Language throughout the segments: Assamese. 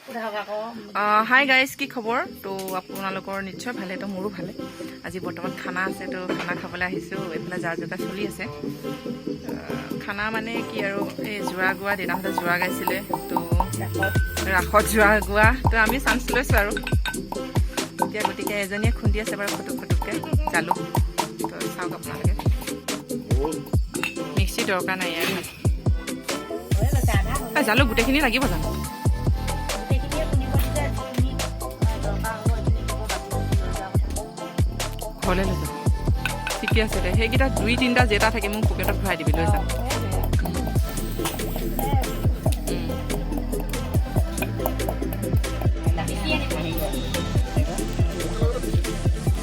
হাই গাইজ, কি খবৰ? তো আপোনালোকৰ নিশ্চয় ভালে, তো মোৰো ভালে। আজি বৰ্তমান খানা আছে, তো খানা খাবলৈ আহিছোঁ। এইফালে যা যোগাৰ চলি আছে। খানা মানে কি আৰু এই জোৰা গোৱা, দেউতাহঁতে জোৰা গাইছিলে, তো ৰাসত জোৰা গোৱা, তো আমি চান্স লৈছোঁ আৰু এতিয়া। গতিকে এজনীয়ে খুন্দি আছে বাৰু ফুটুককৈ জালুক, তো চাওক আপোনালোকে। মিক্সি দৰকাৰ নাই আৰু জালুক গোটেইখিনি লাগিব জানো? ঘৰলৈ লৈ যাম, ঠিকে আছে দে। সেইকেইটা 2-3টা যেটা থাকে মোক পকেটত ভৰাই দিবি, লৈ যাম।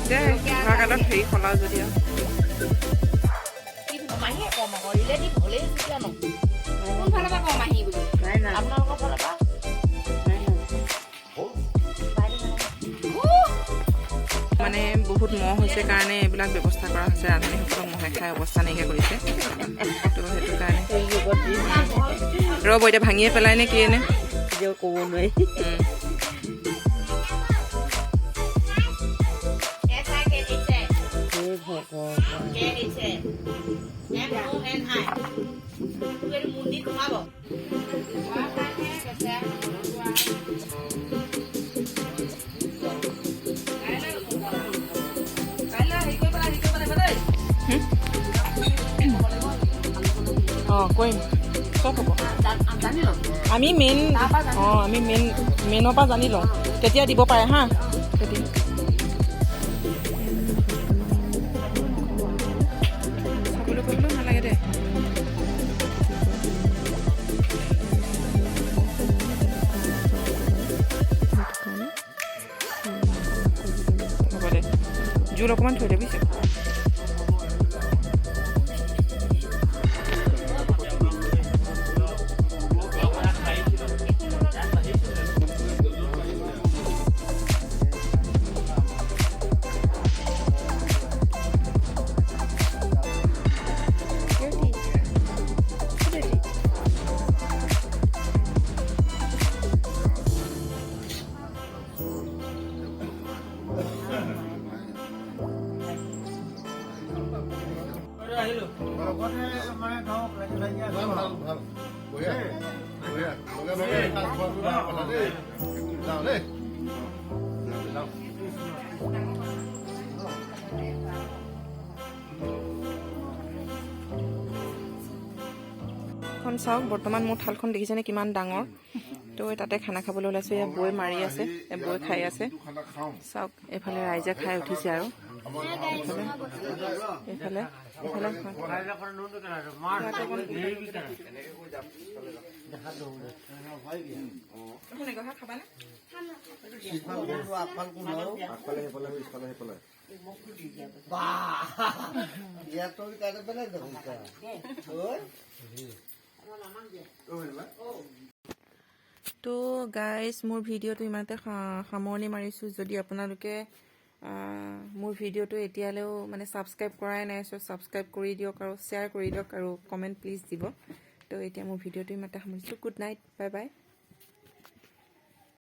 দে কাৰ্ডত হেৰি সলাও যদি আৰু মানে বহুত মহ হৈছে কাৰণে এইবিলাক ব্যৱস্থা কৰা হৈছে। ৰান্ধনীসকলক মহে খাই অৱস্থা নাইকিয়া কৰিছে, তো সেইটো কাৰণে ৰ'ব এতিয়া ভাঙিয়ে পেলাই নে কি এনে ক'ব নোৱাৰি। কৰিম, চব হ'ব। আমি মেইনৰ পৰা জানি লওঁ, তেতিয়া দিব পাৰে হা। তেতিয়া চাবলৈ কৰিবলৈ নালাগে দে। হ'ব দে, জোল অকণমান থৈ দে বুজিছে। চাওক বৰ্তমান মোৰ থালখন দেখিছেনে কিমান ডাঙৰ। তো তাতে খানা খাবলৈ ওলাইছোঁ। এয়া বৈ মাৰি আছে, বৈ খাই আছে। চাওক এইফালে ৰাইজে খাই উঠিছে আৰু এইফালে তো গাইজ, মোৰ ভিডিঅ'টো ইমানতে সামৰণি মাৰিছোঁ। যদি আপোনালোকে মোৰ ভিডিঅ'টো এতিয়ালৈও মানে ছাবস্ক্ৰাইব কৰাই নাই, চ' ছাবস্ক্ৰাইব কৰি দিয়ক আৰু শ্বেয়াৰ কৰি দিয়ক আৰু কমেণ্ট প্লিজ দিব। তো এতিয়া মোৰ ভিডিঅ'টো ইমানতে সামৰিছোঁ। Good night, bye bye.